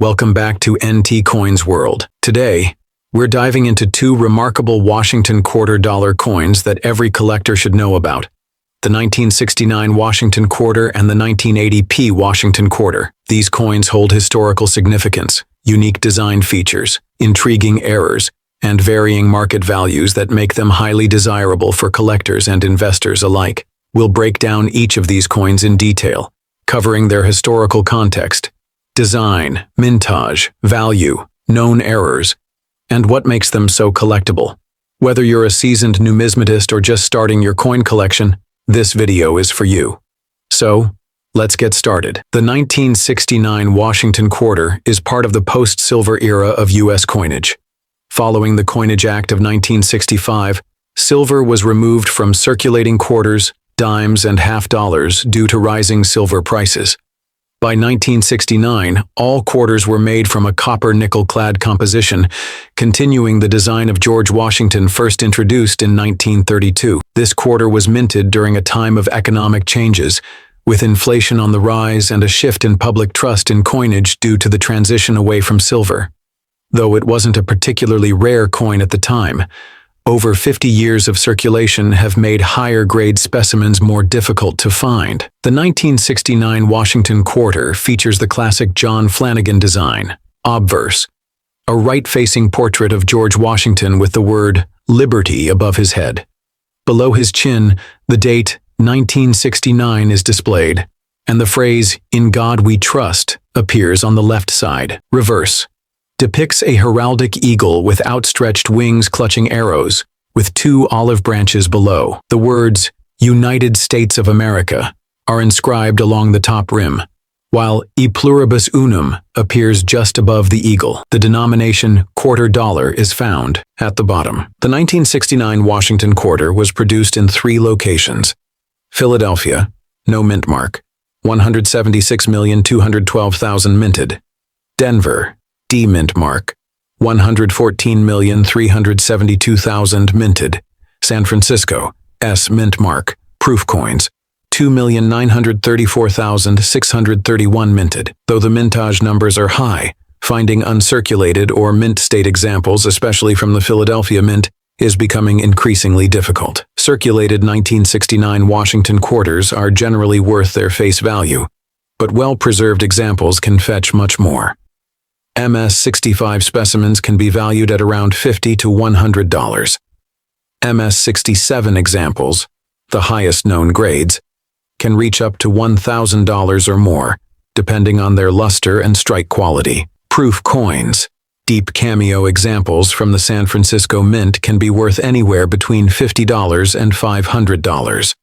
Welcome back to NT Coins World. Today, we're diving into two remarkable Washington quarter dollar coins that every collector should know about: the 1969 Washington quarter and the 1980p Washington quarter. These coins hold historical significance, unique design features, intriguing errors, and varying market values that make them highly desirable for collectors and investors alike. We'll break down each of these coins in detail, covering their historical context, design, mintage, value, known errors, and what makes them so collectible. Whether you're a seasoned numismatist or just starting your coin collection, this video is for you. So, let's get started. The 1969 Washington quarter is part of the post-silver era of U.S. coinage. Following the Coinage Act of 1965, silver was removed from circulating quarters, dimes, and half dollars due to rising silver prices. By 1969, all quarters were made from a copper-nickel-clad composition, continuing the design of George Washington first introduced in 1932. This quarter was minted during a time of economic changes, with inflation on the rise and a shift in public trust in coinage due to the transition away from silver. Though it wasn't a particularly rare coin at the time, over 50 years of circulation have made higher-grade specimens more difficult to find. The 1969 Washington quarter features the classic John Flanagan design, obverse, a right-facing portrait of George Washington with the word "Liberty" above his head. Below his chin, the date 1969 is displayed, and the phrase "In God We Trust" appears on the left side. Reverse depicts a heraldic eagle with outstretched wings clutching arrows, with two olive branches below. The words "United States of America" are inscribed along the top rim, while "E pluribus unum" appears just above the eagle. The denomination quarter dollar is found at the bottom. The 1969 Washington quarter was produced in 3 locations: Philadelphia, no mint mark, 176,212,000 minted; Denver, D mint mark, 114,372,000 minted; San Francisco, S mint mark, proof coins, 2,934,631 minted. Though the mintage numbers are high, finding uncirculated or mint state examples, especially from the Philadelphia Mint, is becoming increasingly difficult. Circulated 1969 Washington quarters are generally worth their face value, but well-preserved examples can fetch much more. MS-65 specimens can be valued at around $50 to $100. MS-67 examples, the highest known grades, can reach up to $1,000 or more, depending on their luster and strike quality. Proof coins, deep cameo examples from the San Francisco Mint, can be worth anywhere between $50 and $500.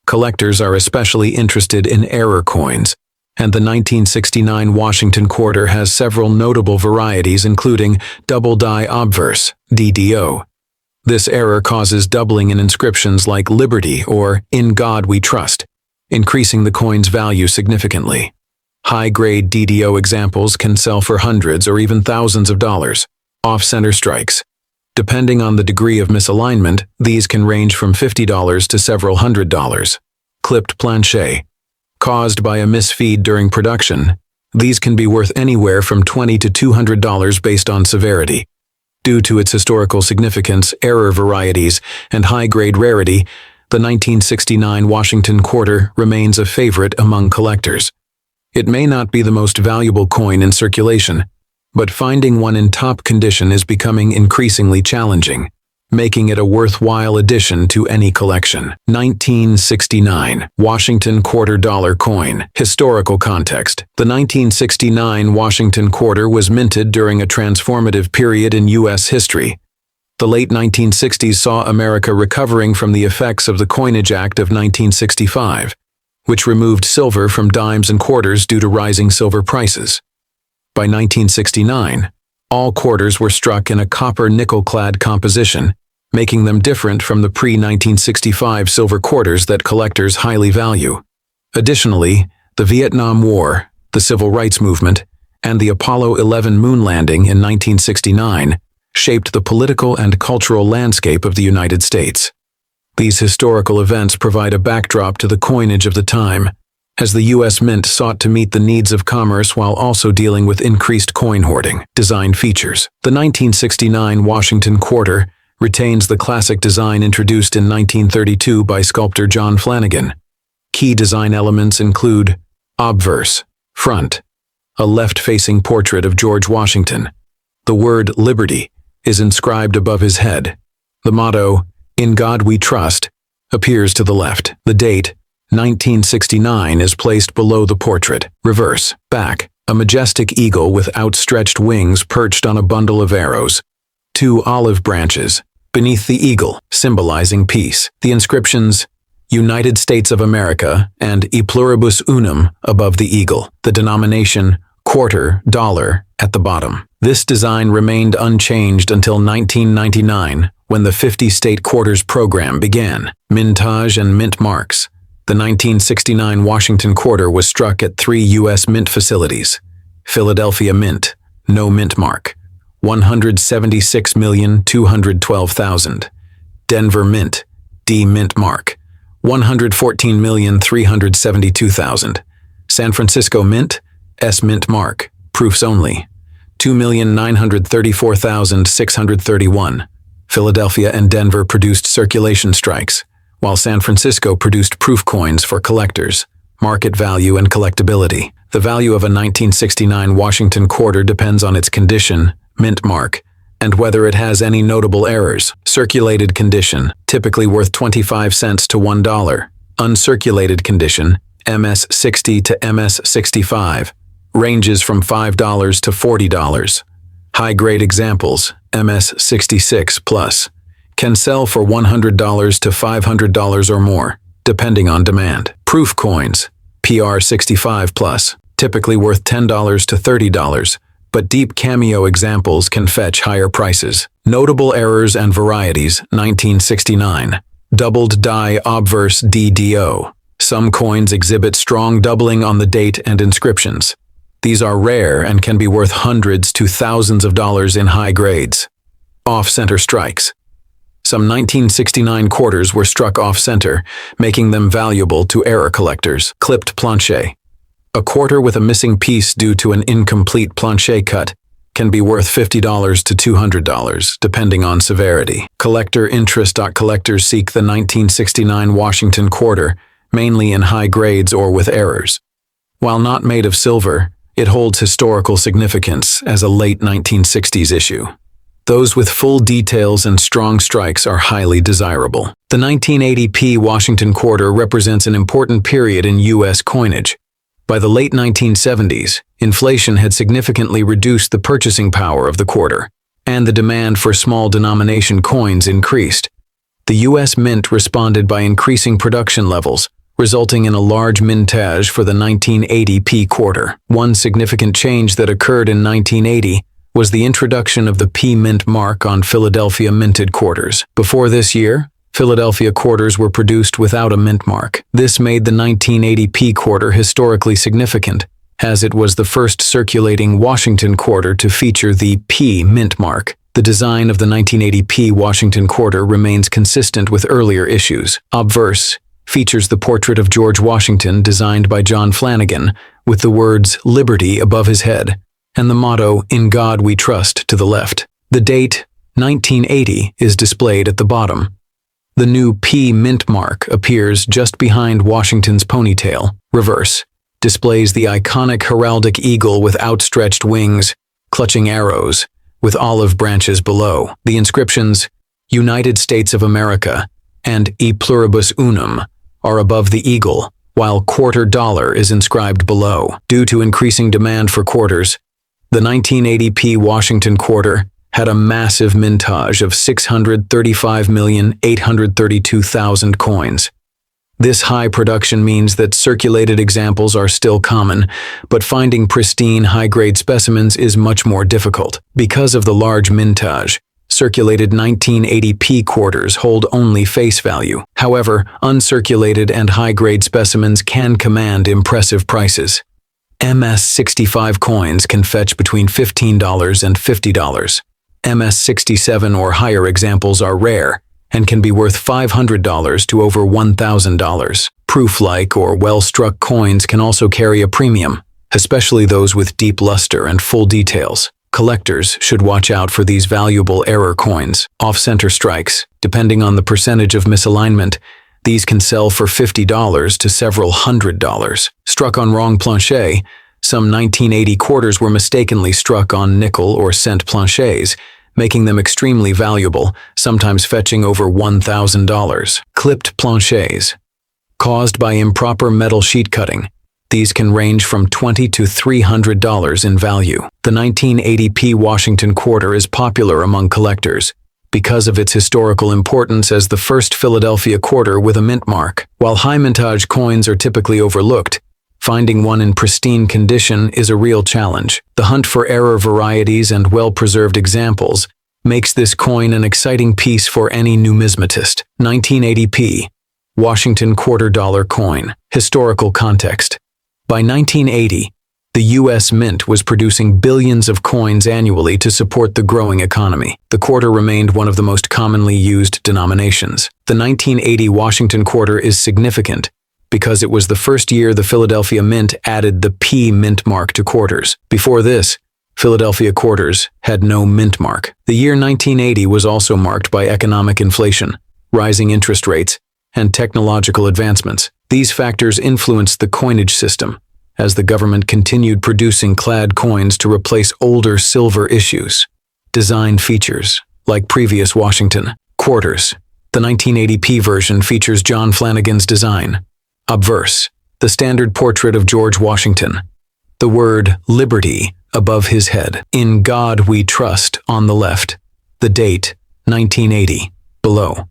Collectors are especially interested in error coins, and the 1969 Washington quarter has several notable varieties, including double die obverse, DDO. This error causes doubling in inscriptions like "Liberty" or "In God We Trust," increasing the coin's value significantly. High-grade DDO examples can sell for hundreds or even thousands of dollars. Off-center strikes. Depending on the degree of misalignment, these can range from $50 to several $100. Clipped planche. Caused by a misfeed during production, these can be worth anywhere from $20 to $200 based on severity. Due to its historical significance, error varieties, and high-grade rarity, the 1969 Washington quarter remains a favorite among collectors. It may not be the most valuable coin in circulation, but finding one in top condition is becoming increasingly challenging, making it a worthwhile addition to any collection. 1969 Washington quarter dollar coin. Historical context. The 1969 Washington quarter was minted during a transformative period in U.S. history. The late 1960s saw America recovering from the effects of the Coinage Act of 1965, which removed silver from dimes and quarters due to rising silver prices. By 1969, all quarters were struck in a copper-nickel-clad composition, making them different from the pre-1965 silver quarters that collectors highly value. Additionally, the Vietnam War, the Civil Rights Movement, and the Apollo 11 moon landing in 1969 shaped the political and cultural landscape of the United States. These historical events provide a backdrop to the coinage of the time, as the U.S. Mint sought to meet the needs of commerce while also dealing with increased coin hoarding. Design features. The 1969 Washington Quarter retains the classic design introduced in 1932 by sculptor John Flanagan. Key design elements include obverse, front, a left-facing portrait of George Washington. The word Liberty is inscribed above his head. The motto, "In God We Trust," appears to the left. The date, 1969, is placed below the portrait. Reverse, back, a majestic eagle with outstretched wings perched on a bundle of arrows. 2 olive branches beneath the eagle, symbolizing peace. The inscriptions, United States of America and E Pluribus Unum above the eagle. The denomination, quarter, dollar, at the bottom. This design remained unchanged until 1999, when the 50-state quarters program began. Mintage and mint marks. The 1969 Washington Quarter was struck at 3 U.S. mint facilities. Philadelphia Mint, no mint mark, 176,212,000. Denver Mint, D mint mark, 114,372,000. San Francisco Mint, S mint mark, proofs only, 2,934,631. Philadelphia and Denver produced circulation strikes, while San Francisco produced proof coins for collectors, market value and collectability. The value of a 1969 Washington Quarter depends on its condition, mint mark, and whether it has any notable errors. Circulated condition, typically worth 25 cents to $1. Uncirculated condition, MS-60 to MS-65, ranges from $5 to $40. High-grade examples, MS-66 plus, can sell for $100 to $500 or more, depending on demand. Proof coins, PR-65 plus, typically worth $10 to $30, but deep cameo examples can fetch higher prices. Notable errors and varieties, 1969. Doubled die obverse DDO. Some coins exhibit strong doubling on the date and inscriptions. These are rare and can be worth hundreds to thousands of dollars in high grades. Off-center strikes. Some 1969 quarters were struck off-center, making them valuable to error collectors. Clipped planche. A quarter with a missing piece due to an incomplete planche cut can be worth $50 to $200, depending on severity. Collector interest. Collectors seek the 1969 Washington Quarter, mainly in high grades or with errors. While not made of silver, it holds historical significance as a late 1960s issue. Those with full details and strong strikes are highly desirable. The 1980p Washington Quarter represents an important period in U.S. coinage. By the late 1970s, inflation had significantly reduced the purchasing power of the quarter, and the demand for small denomination coins increased. The U.S. Mint responded by increasing production levels, resulting in a large mintage for the 1980p quarter. One significant change that occurred in 1980 was the introduction of the P mint mark on Philadelphia minted quarters. Before this year, Philadelphia quarters were produced without a mint mark. This made the 1980p quarter historically significant, as it was the first circulating Washington quarter to feature the P mint mark. The design of the 1980p Washington Quarter remains consistent with earlier issues. Obverse features the portrait of George Washington designed by John Flanagan, with the words Liberty above his head, and the motto, In God We Trust, to the left. The date, 1980, is displayed at the bottom. The new P mint mark appears just behind Washington's ponytail. Reverse displays the iconic heraldic eagle with outstretched wings, clutching arrows, with olive branches below. The inscriptions, United States of America and E Pluribus Unum, are above the eagle, while quarter dollar is inscribed below. Due to increasing demand for quarters, the 1980p Washington Quarter had a massive mintage of 635,832,000 coins. This high production means that circulated examples are still common, but finding pristine high-grade specimens is much more difficult. Because of the large mintage, circulated 1980p quarters hold only face value. However, uncirculated and high-grade specimens can command impressive prices. MS-65 coins can fetch between $15 and $50. MS-67 or higher examples are rare and can be worth $500 to over $1,000. Proof-like or well-struck coins can also carry a premium, especially those with deep luster and full details. Collectors should watch out for these valuable error coins. Off-center strikes. Depending on the percentage of misalignment, these can sell for $50 to several $100s. Struck on wrong planche. Some 1980 quarters were mistakenly struck on nickel or cent planches, making them extremely valuable, sometimes fetching over $1,000. Clipped planches. Caused by improper metal sheet cutting, these can range from $20 to $300 in value. The 1980p Washington quarter is popular among collectors because of its historical importance as the first Philadelphia quarter with a mint mark. While high mintage coins are typically overlooked, finding one in pristine condition is a real challenge. The hunt for error varieties and well-preserved examples makes this coin an exciting piece for any numismatist. 1980p Washington quarter dollar coin. Historical context. By 1980, the U.S. Mint was producing billions of coins annually to support the growing economy. The quarter remained one of the most commonly used denominations. The 1980 Washington quarter is significant because it was the first year the Philadelphia Mint added the P mint mark to quarters. Before this, Philadelphia quarters had no mint mark. The year 1980 was also marked by economic inflation, rising interest rates, and technological advancements. These factors influenced the coinage system, as the government continued producing clad coins to replace older silver issues. Design features. Like previous Washington quarters, the 1980p version features John Flanagan's design. Obverse, the standard portrait of George Washington. The word Liberty above his head. In God We Trust on the left. The date, 1980, below.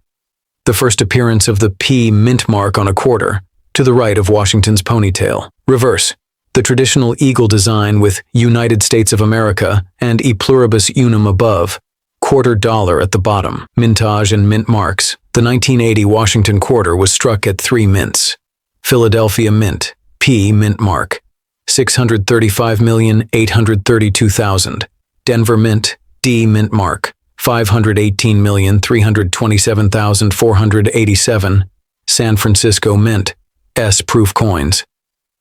The first appearance of the P mint mark on a quarter, to the right of Washington's ponytail. Reverse, the traditional eagle design with United States of America and E pluribus unum above, quarter dollar at the bottom. Mintage and mint marks. The 1980 Washington quarter was struck at 3 mints. Philadelphia Mint, P mint mark, 635,832,000. Denver Mint, D mint mark, 518,327,487. San Francisco Mint, S proof coins,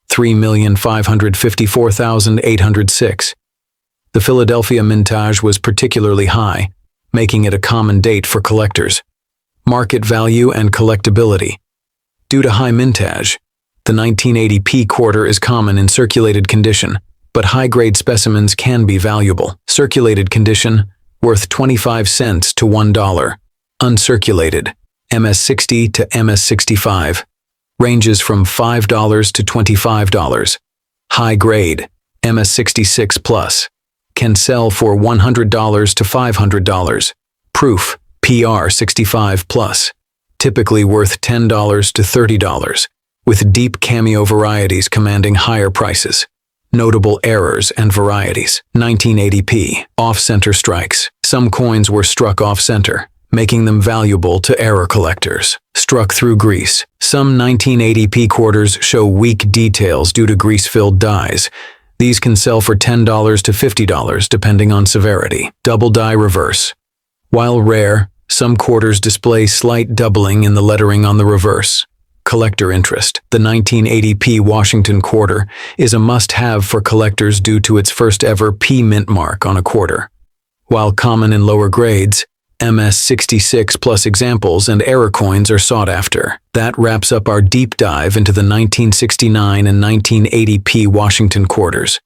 3,554,806. The Philadelphia mintage was particularly high, making it a common date for collectors. Market value and collectability. Due to high mintage, the 1980p quarter is common in circulated condition, but high-grade specimens can be valuable. Circulated condition, worth 25 cents to $1. Uncirculated, MS60 to MS65, ranges from $5 to $25. High grade, MS66 plus, can sell for $100 to $500. Proof, PR65 plus, typically worth $10 to $30, with deep cameo varieties commanding higher prices. Notable errors and varieties. 1980p, off-center strikes. Some coins were struck off-center, making them valuable to error collectors. Struck through grease. Some 1980p quarters show weak details due to grease-filled dies. These can sell for $10 to $50 depending on severity. Double die reverse. While rare, some quarters display slight doubling in the lettering on the reverse. Collector interest. The 1980p Washington quarter is a must-have for collectors due to its first-ever P mint mark on a quarter. While common in lower grades, MS66 plus examples and error coins are sought after. That wraps up our deep dive into the 1969 and 1980p Washington quarters.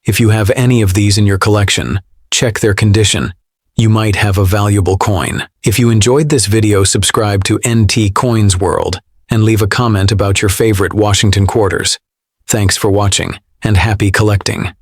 If you have any of these in your collection, check their condition. You might have a valuable coin. If you enjoyed this video, subscribe to NT Coins World and leave a comment about your favorite Washington quarters. Thanks for watching, and happy collecting.